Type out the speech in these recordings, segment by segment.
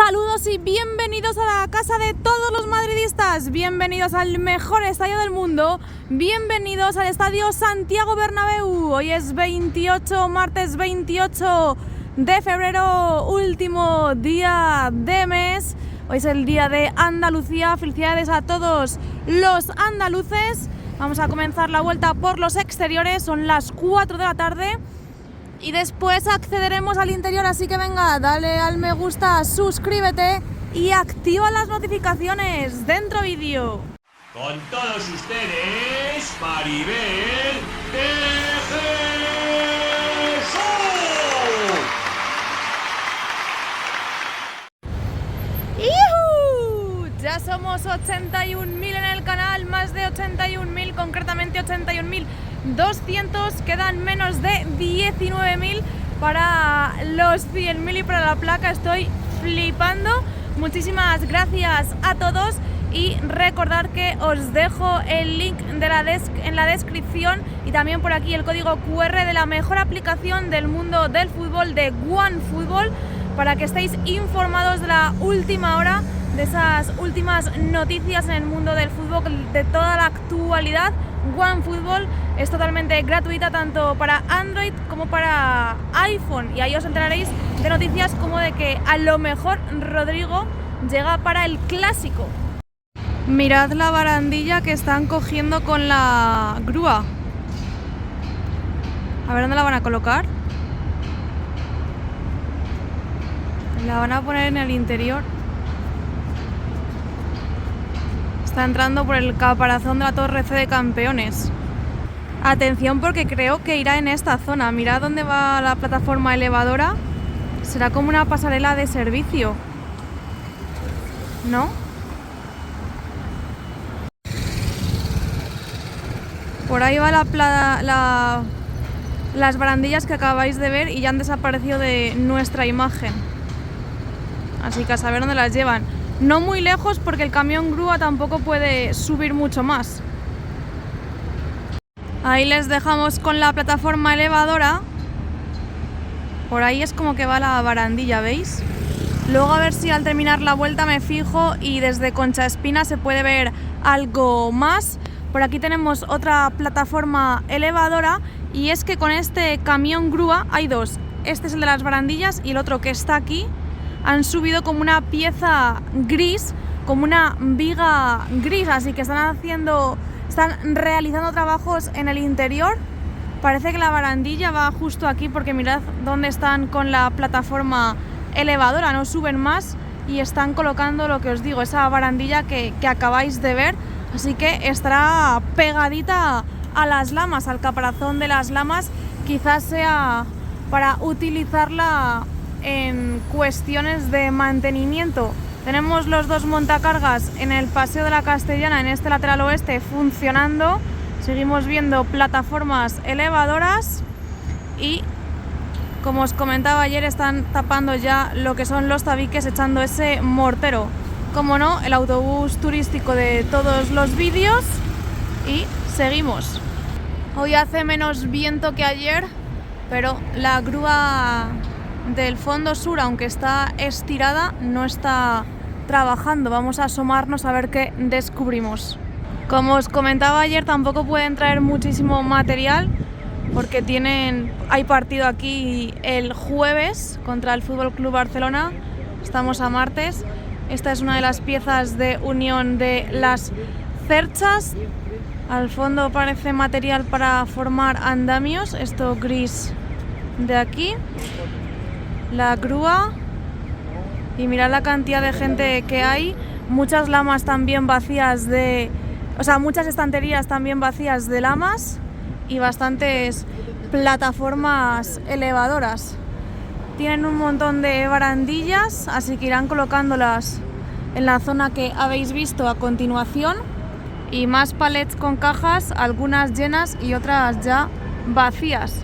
Saludos y bienvenidos a la casa de todos los madridistas, bienvenidos al mejor estadio del mundo, bienvenidos al estadio Santiago Bernabéu. Hoy es martes 28 de febrero, último día de mes. Hoy es el día de Andalucía, felicidades a todos los andaluces. Vamos a comenzar la vuelta por los exteriores, son las 4 de la tarde. Y después accederemos al interior, así que venga, dale al me gusta, suscríbete y activa las notificaciones. Dentro vídeo. Con todos ustedes, Maribel de Jesús. ¡Yuhu! Ya somos 81.000 en el canal, más de 81.000, concretamente 81.200, quedan menos de 19.000 para los 100.000 y para la placa. Estoy flipando. Muchísimas gracias a todos y recordar que os dejo el link de en la descripción y también por aquí el código QR de la mejor aplicación del mundo del fútbol, de OneFootball, para que estéis informados de la última hora, de esas últimas noticias en el mundo del fútbol, de toda la actualidad. OneFootball es totalmente gratuita tanto para Android como para iPhone y ahí os enteraréis de noticias como de que a lo mejor Rodrigo llega para el Clásico. Mirad la barandilla que están cogiendo con la grúa. A ver dónde la van a colocar. La van a poner en el interior. Está entrando por el caparazón de la Torre C de Campeones. Atención, porque creo que irá en esta zona. Mirad dónde va la plataforma elevadora. Será como una pasarela de servicio, ¿no? Por ahí va las barandillas que acabáis de ver y ya han desaparecido de nuestra imagen. Así que a saber dónde las llevan. No muy lejos porque el camión grúa tampoco puede subir mucho más. Ahí les dejamos con la plataforma elevadora. Por ahí es como que va la barandilla, ¿veis? Luego a ver si al terminar la vuelta me fijo y desde Concha Espina se puede ver algo más. Por aquí tenemos otra plataforma elevadora y es que con este camión grúa hay dos. Este es el de las barandillas y el otro que está aquí. Han subido como una pieza gris, como una viga gris, así que están realizando trabajos en el interior. Parece que la barandilla va justo aquí porque mirad dónde están con la plataforma elevadora, no suben más y están colocando lo que os digo, esa barandilla que acabáis de ver, así que estará pegadita a las lamas, al caparazón de las lamas, quizás sea para utilizarla en cuestiones de mantenimiento. Tenemos los dos montacargas en el Paseo de la Castellana, en este lateral oeste, funcionando. Seguimos viendo plataformas elevadoras y, como os comentaba ayer, están tapando ya lo que son los tabiques, echando ese mortero. Como no, el autobús turístico de todos los vídeos y seguimos. Hoy hace menos viento que ayer, pero la grúa del fondo sur, aunque está estirada, no está trabajando. Vamos a asomarnos a ver qué descubrimos. Como os comentaba ayer, tampoco pueden traer muchísimo material porque hay partido aquí el jueves contra el FC Barcelona. Estamos a martes. Esta es una de las piezas de unión de las cerchas. Al fondo parece material para formar andamios, esto gris de aquí. La grúa y mirad la cantidad de gente que hay, muchas lamas también vacías muchas estanterías también vacías de lamas y bastantes plataformas elevadoras. Tienen un montón de barandillas, así que irán colocándolas en la zona que habéis visto a continuación y más palets con cajas, algunas llenas y otras ya vacías.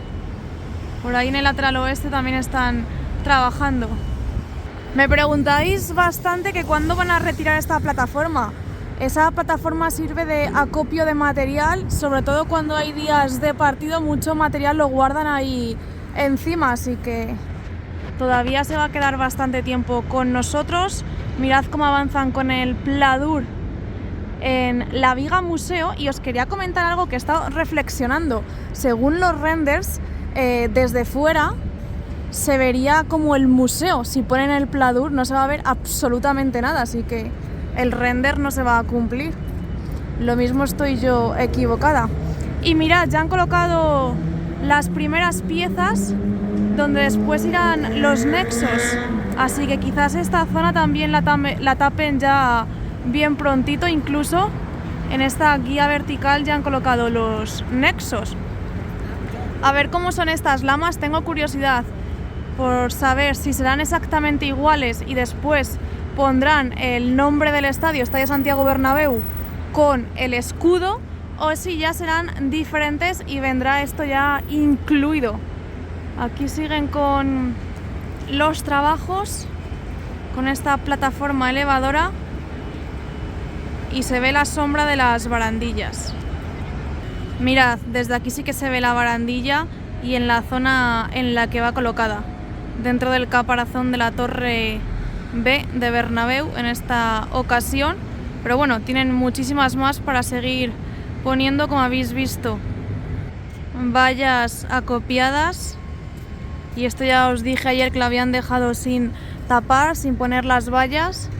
Por ahí en el lateral oeste también están trabajando. Me preguntáis bastante que cuándo van a retirar esta plataforma. Esa plataforma sirve de acopio de material, sobre todo cuando hay días de partido, mucho material lo guardan ahí encima, así que todavía se va a quedar bastante tiempo con nosotros. Mirad cómo avanzan con el Pladur en la viga museo, y os quería comentar algo que he estado reflexionando. Según los renders, desde fuera se vería como el museo. Si ponen el Pladur no se va a ver absolutamente nada, así que el render no se va a cumplir. Lo mismo estoy yo equivocada. Y mirad, ya han colocado las primeras piezas donde después irán los nexos, así que quizás esta zona también la tapen ya bien prontito. Incluso en esta guía vertical ya han colocado los nexos. A ver cómo son estas lamas, tengo curiosidad por saber si serán exactamente iguales y después pondrán el nombre del estadio, Estadio Santiago Bernabéu, con el escudo, o si ya serán diferentes y vendrá esto ya incluido. Aquí siguen con los trabajos, con esta plataforma elevadora, y se ve la sombra de las barandillas. Mirad, desde aquí sí que se ve la barandilla y en la zona en la que va colocada, dentro del caparazón de la Torre B de Bernabéu en esta ocasión. Pero bueno, tienen muchísimas más para seguir poniendo, como habéis visto, vallas acopiadas. Y esto ya os dije ayer que lo habían dejado sin tapar, sin poner las vallas,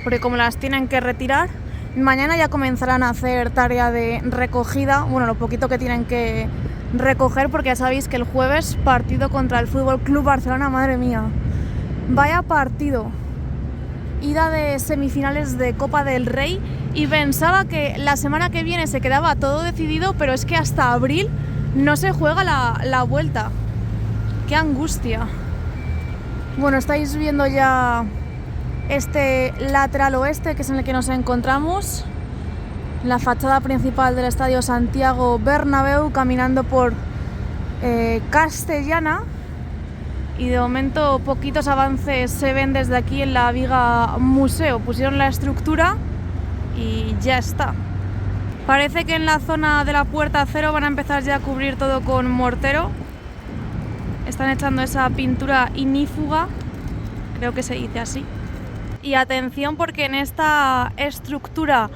porque como las tienen que retirar, mañana ya comenzarán a hacer tarea de recogida, bueno, lo poquito que tienen que recoger, porque ya sabéis que el jueves partido contra el Fútbol Club Barcelona. Madre mía, vaya partido. Ida de semifinales de Copa del Rey, y pensaba que la semana que viene se quedaba todo decidido, pero es que hasta abril no se juega la vuelta. ¡Qué angustia! Bueno, estáis viendo ya este lateral oeste, que es en el que nos encontramos, la fachada principal del Estadio Santiago Bernabéu, caminando por Castellana. Y de momento poquitos avances se ven desde aquí en la viga museo. Pusieron la estructura y ya está. Parece que en la zona de la puerta cero van a empezar ya a cubrir todo con mortero. Están echando esa pintura inífuga, creo que se dice así. Y atención, porque en esta estructura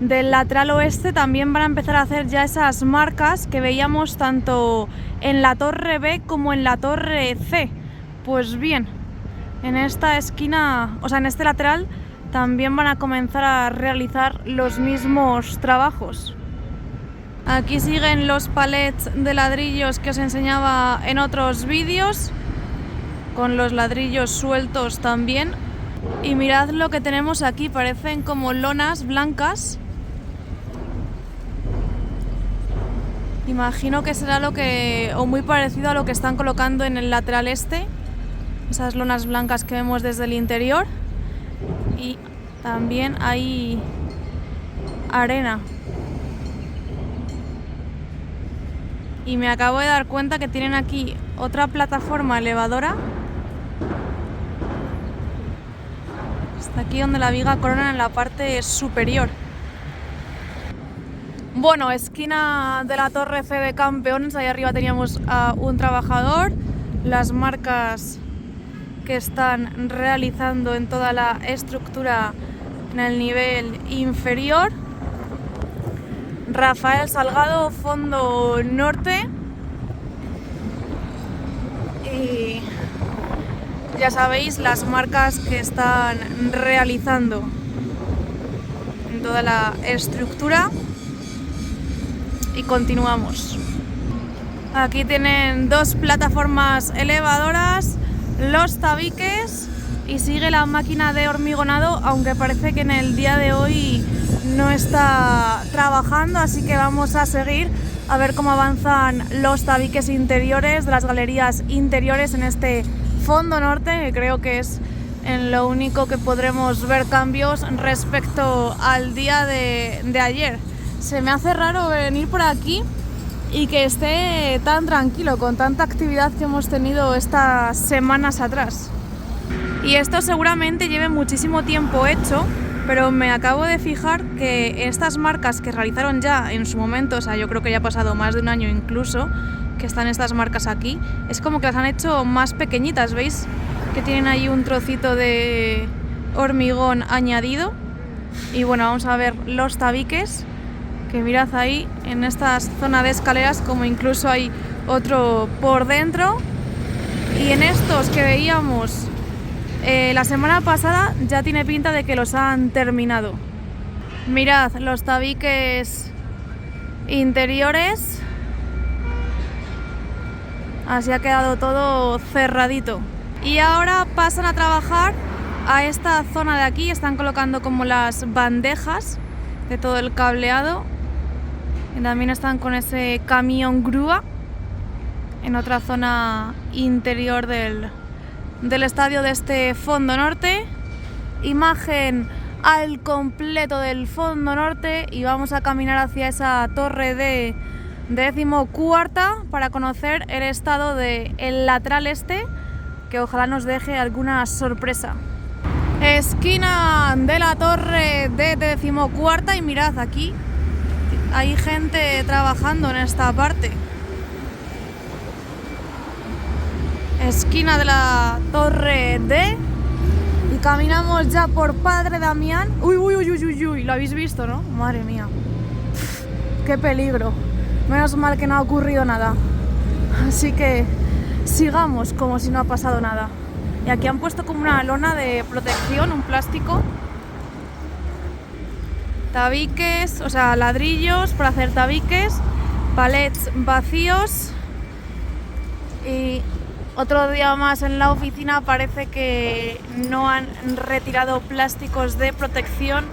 del lateral oeste también van a empezar a hacer ya esas marcas que veíamos tanto en la Torre B como en la Torre C. Pues bien, en esta esquina, o sea, en este lateral, también van a comenzar a realizar los mismos trabajos. Aquí siguen los palets de ladrillos que os enseñaba en otros vídeos, con los ladrillos sueltos también. Y mirad lo que tenemos aquí, parecen como lonas blancas. Imagino que será lo que, o muy parecido a lo que están colocando en el lateral este, esas lonas blancas que vemos desde el interior. Y también hay arena. Y me acabo de dar cuenta que tienen aquí otra plataforma elevadora. Hasta aquí donde la viga corona en la parte superior. Bueno, esquina de la Torre C de Campeones, ahí arriba teníamos a un trabajador, las marcas que están realizando en toda la estructura en el nivel inferior. Rafael Salgado, fondo norte. Y ya sabéis las marcas que están realizando en toda la estructura. Y continuamos. Aquí tienen dos plataformas elevadoras, los tabiques, y sigue la máquina de hormigonado, aunque parece que en el día de hoy no está trabajando, así que vamos a seguir a ver cómo avanzan los tabiques interiores de las galerías interiores en este fondo norte, que creo que es en lo único que podremos ver cambios respecto al día de ayer. Se me hace raro venir por aquí y que esté tan tranquilo con tanta actividad que hemos tenido estas semanas atrás. Y esto seguramente lleve muchísimo tiempo hecho, pero me acabo de fijar que estas marcas que realizaron ya en su momento, o sea, yo creo que ya ha pasado más de un año incluso, que están estas marcas aquí, es como que las han hecho más pequeñitas, ¿veis? Que tienen ahí un trocito de hormigón añadido. Y bueno, vamos a ver los tabiques, que mirad ahí en esta zona de escaleras como incluso hay otro por dentro. Y en estos que veíamos la semana pasada ya tiene pinta de que los han terminado. Mirad los tabiques interiores. Así ha quedado todo cerradito. Y ahora pasan a trabajar a esta zona de aquí. Están colocando como las bandejas de todo el cableado. Y también están con ese camión grúa en otra zona interior del estadio de este fondo norte. Imagen al completo del fondo norte y vamos a caminar hacia esa torre de 14ª para conocer el estado del lateral este, que ojalá nos deje alguna sorpresa. Esquina de la torre de 14ª y mirad, aquí hay gente trabajando en esta parte. Esquina de la torre D y caminamos ya por Padre Damián. Uy, lo habéis visto, ¿no? Madre mía, qué peligro. Menos mal que no ha ocurrido nada. Así que sigamos como si no ha pasado nada. Y aquí han puesto como una lona de protección, un plástico. Tabiques, o sea, ladrillos para hacer tabiques, palets vacíos. Y otro día más en la oficina parece que no han retirado plásticos de protección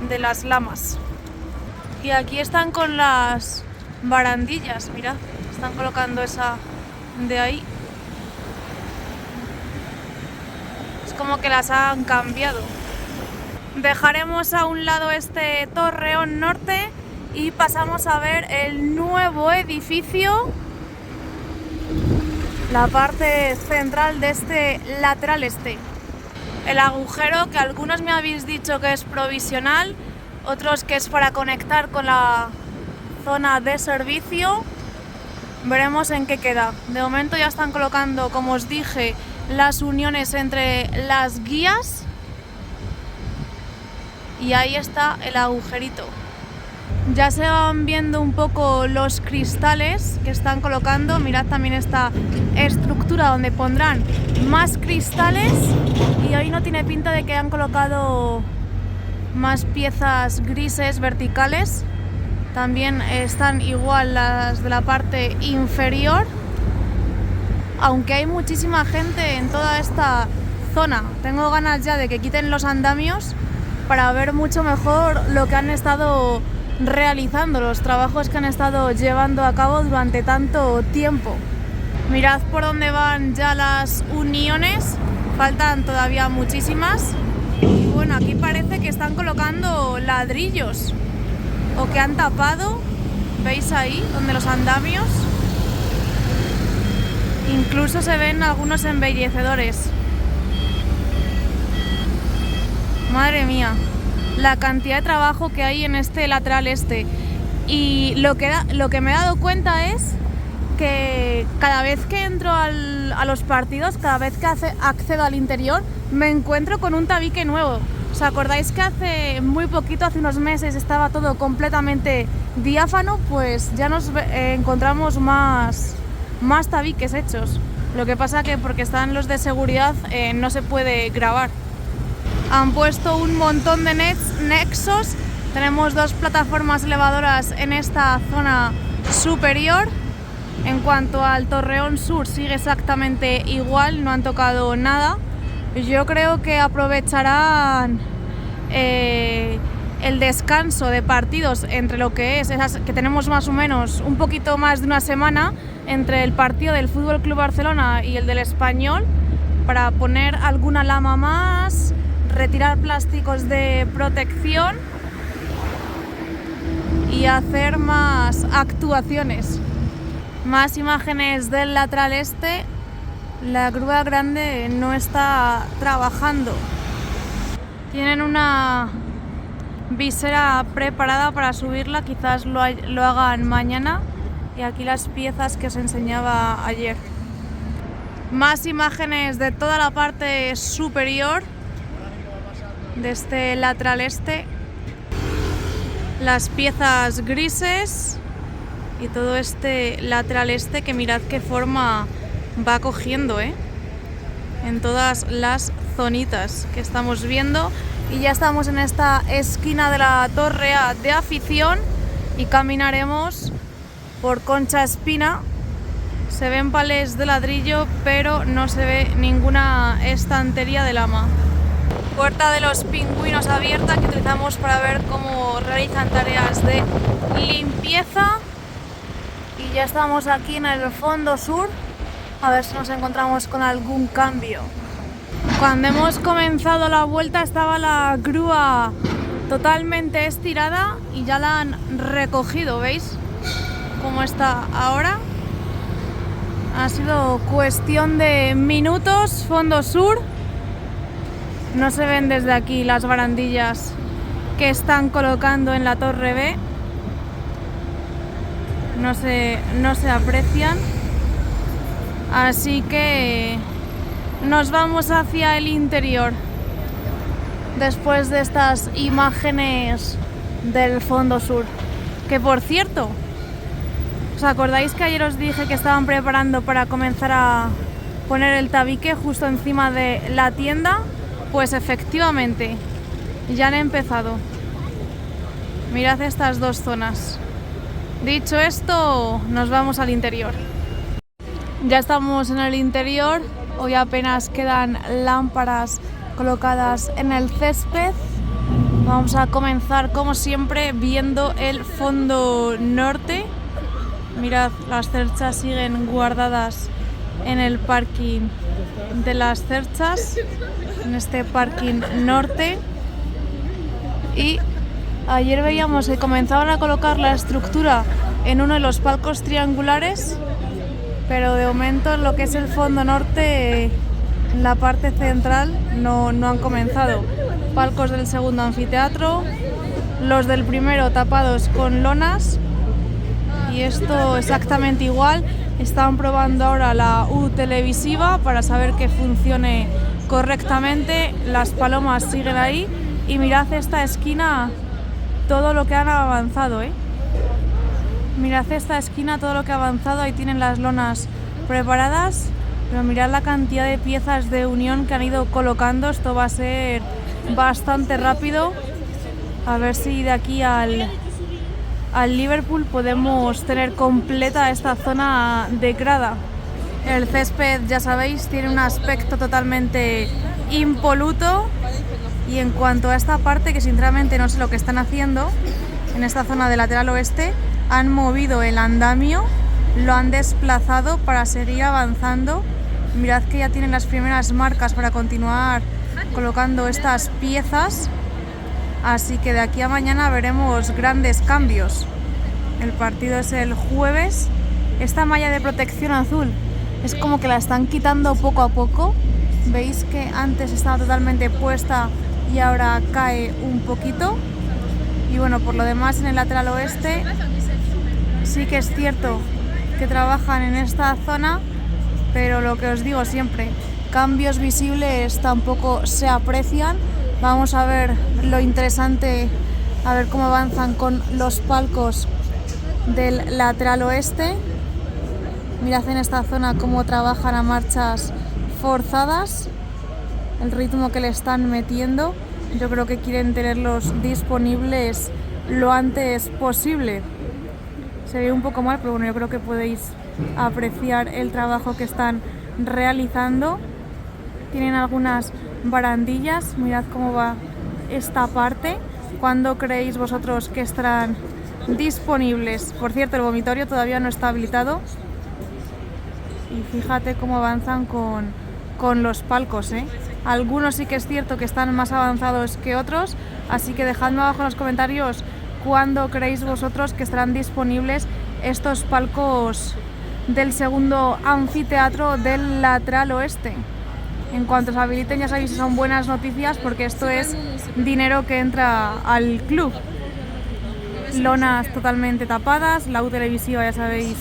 de las lamas. Y aquí están con las barandillas, mirad, están colocando esa de ahí. Es como que las han cambiado. Dejaremos a un lado este Torreón Norte y pasamos a ver el nuevo edificio, la parte central de este lateral este. El agujero que algunos me habéis dicho que es provisional, otros que es para conectar con la zona de servicio. Veremos en qué queda. De momento ya están colocando, como os dije, las uniones entre las guías. Y ahí está el agujerito. Ya se van viendo un poco los cristales que están colocando. Mirad también esta estructura donde pondrán más cristales. Y hoy no tiene pinta de que hayan colocado más piezas grises verticales. También están igual las de la parte inferior. Aunque hay muchísima gente en toda esta zona. Tengo ganas ya de que quiten los andamios para ver mucho mejor lo que han estado realizando, los trabajos que han estado llevando a cabo durante tanto tiempo. Mirad por dónde van ya las uniones, faltan todavía muchísimas. Y bueno, aquí parece que están colocando ladrillos o que han tapado, ¿veis ahí? Donde los andamios. Incluso se ven algunos embellecedores. Madre mía, la cantidad de trabajo que hay en este lateral este. Y lo que me he dado cuenta es que cada vez que entro a los partidos, cada vez que accedo al interior, me encuentro con un tabique nuevo. ¿Os acordáis que hace muy poquito, hace unos meses, estaba todo completamente diáfano? Pues ya nos encontramos más tabiques hechos. Lo que pasa que porque están los de seguridad no se puede grabar. Han puesto un montón de nexos. Tenemos 2 plataformas elevadoras en esta zona superior. En cuanto al Torreón Sur, sigue exactamente igual, no han tocado nada. Yo creo que aprovecharán el descanso de partidos entre lo que es esas que tenemos más o menos un poquito más de una semana entre el partido del Fútbol Club Barcelona y el del Español, para poner alguna lama más, retirar plásticos de protección y hacer más actuaciones. Más imágenes del lateral este. La grúa grande no está trabajando. Tienen una visera preparada para subirla, quizás lo hagan mañana. Y aquí las piezas que os enseñaba ayer. Más imágenes de toda la parte superior de este lateral este. Las piezas grises y todo este lateral este que mirad qué forma va cogiendo, en todas las zonitas que estamos viendo. Y ya estamos en esta esquina de la torre A de afición y caminaremos por Concha Espina. Se ven palés de ladrillo, pero no se ve ninguna estantería de lama. Puerta de los Pingüinos abierta que utilizamos para ver cómo realizan tareas de limpieza. Y ya estamos aquí en el fondo sur, a ver si nos encontramos con algún cambio. Cuando hemos comenzado la vuelta estaba la grúa totalmente estirada y ya la han recogido, ¿veis cómo está ahora? Ha sido cuestión de minutos. Fondo sur. No se ven desde aquí las barandillas que están colocando en la torre B. No se aprecian. Así que nos vamos hacia el interior después de estas imágenes del fondo sur. Que por cierto, ¿os acordáis que ayer os dije que estaban preparando para comenzar a poner el tabique justo encima de la tienda? Pues efectivamente, ya han empezado. Mirad estas dos zonas. Dicho esto, nos vamos al interior. Ya estamos en el interior. Hoy apenas quedan lámparas colocadas en el césped. Vamos a comenzar como siempre viendo el fondo norte. Mirad, las cerchas siguen guardadas en el parking de las cerchas, en este parking norte. Y ayer veíamos que comenzaban a colocar la estructura en uno de los palcos triangulares, pero de momento en lo que es el fondo norte, en la parte central, no han comenzado. Palcos del segundo anfiteatro, los del primero tapados con lonas. Y esto exactamente igual. Están probando ahora la U televisiva para saber que funcione correctamente. Las palomas siguen ahí. Y mirad esta esquina, todo lo que han avanzado, Mirad esta esquina, todo lo que ha avanzado. Ahí tienen las lonas preparadas. Pero mirad la cantidad de piezas de unión que han ido colocando. Esto va a ser bastante rápido. A ver si de aquí al Liverpool podemos tener completa esta zona de grada. El césped, ya sabéis, tiene un aspecto totalmente impoluto. Y en cuanto a esta parte, que sinceramente no sé lo que están haciendo, en esta zona de lateral oeste, han movido el andamio, lo han desplazado para seguir avanzando. Mirad que ya tienen las primeras marcas para continuar colocando estas piezas. Así que de aquí a mañana veremos grandes cambios. El partido es el jueves. Esta malla de protección azul es como que la están quitando poco a poco. Veis que antes estaba totalmente puesta y ahora cae un poquito. Y bueno, por lo demás en el lateral oeste sí que es cierto que trabajan en esta zona, pero lo que os digo siempre, cambios visibles tampoco se aprecian. Vamos a ver lo interesante, a ver cómo avanzan con los palcos del lateral oeste. Mirad en esta zona cómo trabajan a marchas forzadas, el ritmo que le están metiendo. Yo creo que quieren tenerlos disponibles lo antes posible. Se ve un poco mal, pero bueno, yo creo que podéis apreciar el trabajo que están realizando. Tienen algunas barandillas, mirad cómo va esta parte. ¿Cuándo creéis vosotros que estarán disponibles? Por cierto, el vomitorio todavía no está habilitado. Y fíjate cómo avanzan con los palcos, Algunos sí que es cierto que están más avanzados que otros, así que dejadme abajo en los comentarios cuándo creéis vosotros que estarán disponibles estos palcos del segundo anfiteatro del lateral oeste. En cuanto se habiliten, ya sabéis que son buenas noticias, porque esto es dinero que entra al club. lonas totalmente tapadas. La U televisiva ya sabéis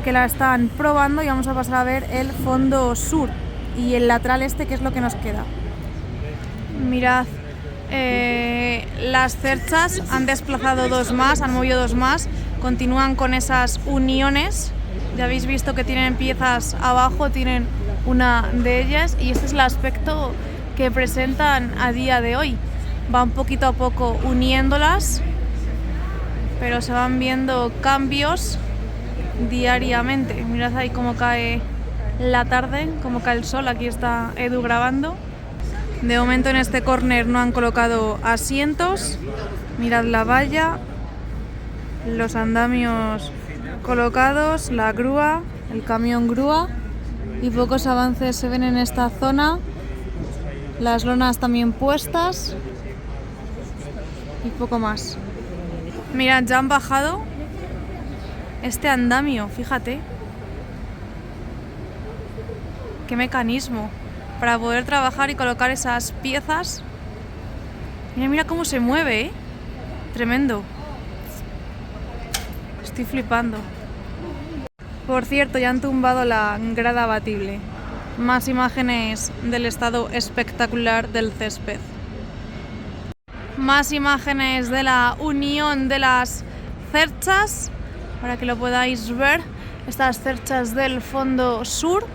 que la están probando y vamos a pasar a ver el fondo sur y el lateral este, que es lo que nos queda. Mirad, las cerchas han desplazado dos más, han movido dos más, continúan con esas uniones. Ya habéis visto que tienen piezas abajo, tienen una de ellas y este es el aspecto que presentan a día de hoy. Van poquito a poco uniéndolas, pero se van viendo cambios diariamente. Mirad ahí cómo cae la tarde, cómo cae el sol. Aquí está Edu grabando. De momento en este córner no han colocado asientos. Mirad la valla, los andamios colocados, la grúa, el camión grúa y pocos avances se ven en esta zona. Las lonas también puestas y poco más. Mirad, ya han bajado este andamio, fíjate. Qué mecanismo para poder trabajar y colocar esas piezas. Mira, mira cómo se mueve, ¿eh? Tremendo. Estoy flipando. Por cierto, ya han tumbado la grada abatible. Más imágenes del estado espectacular del césped. Más imágenes de la unión de las cerchas, para que lo podáis ver. Estas cerchas del fondo sur.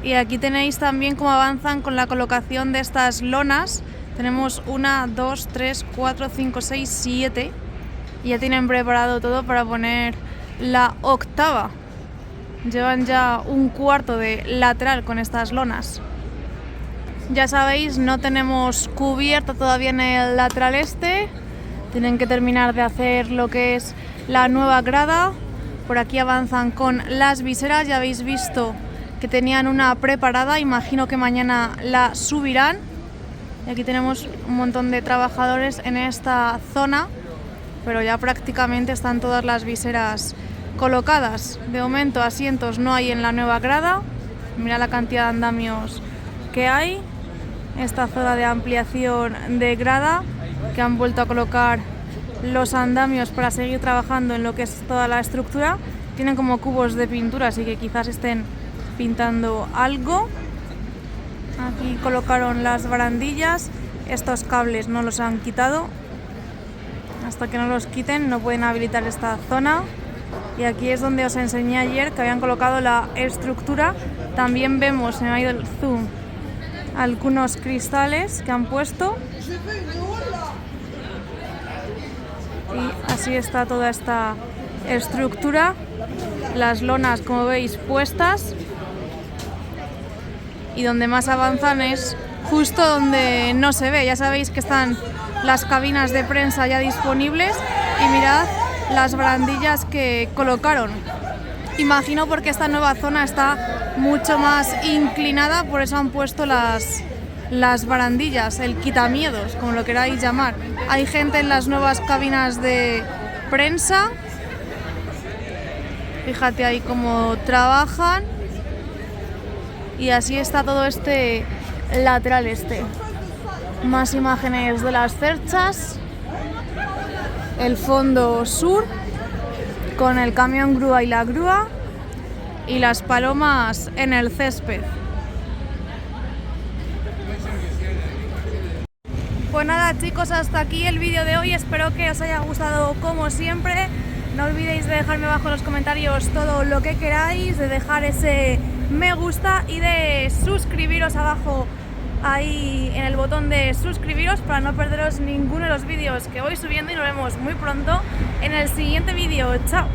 Y aquí tenéis también cómo avanzan con la colocación de estas lonas. Tenemos 1, 2, 3, 4, 5, 6, 7. Y ya tienen preparado todo para poner la octava. Llevan ya un cuarto de lateral con estas lonas. Ya sabéis, no tenemos cubierta todavía en el lateral este. Tienen que terminar de hacer lo que es la nueva grada. Por aquí avanzan con las viseras. Ya habéis visto que tenían una preparada, imagino que mañana la subirán. Y aquí tenemos un montón de trabajadores en esta zona, pero ya prácticamente están todas las viseras colocadas. De momento asientos no hay en la nueva grada. Mira la cantidad de andamios que hay. Esta zona de ampliación de grada, que han vuelto a colocar los andamios para seguir trabajando en lo que es toda la estructura. Tienen como cubos de pintura, así que quizás estén pintando algo. Aquí colocaron las barandillas. Estos cables no los han quitado. Hasta que no los quiten no pueden habilitar esta zona. Y aquí es donde os enseñé ayer que habían colocado la estructura. También vemos, se me ha ido el zoom, algunos cristales que han puesto. Y así está toda esta estructura. Las lonas, como veis, puestas. Y donde más avanzan es justo donde no se ve. Ya sabéis que están las cabinas de prensa ya disponibles y mirad las barandillas que colocaron. Imagino porque esta nueva zona está mucho más inclinada, por eso han puesto las barandillas, el quitamiedos, como lo queráis llamar. Hay gente en las nuevas cabinas de prensa. Fíjate ahí cómo trabajan. Y así está todo este lateral este. Más imágenes de las cerchas. El fondo sur con el camión grúa y la grúa. Y las palomas en el césped. Pues nada, chicos, hasta aquí el vídeo de hoy. Espero que os haya gustado como siempre. No olvidéis de dejarme abajo en los comentarios todo lo que queráis, de dejar ese me gusta y de suscribiros abajo ahí en el botón de suscribiros para no perderos ninguno de los vídeos que voy subiendo y nos vemos muy pronto en el siguiente vídeo. ¡Chao!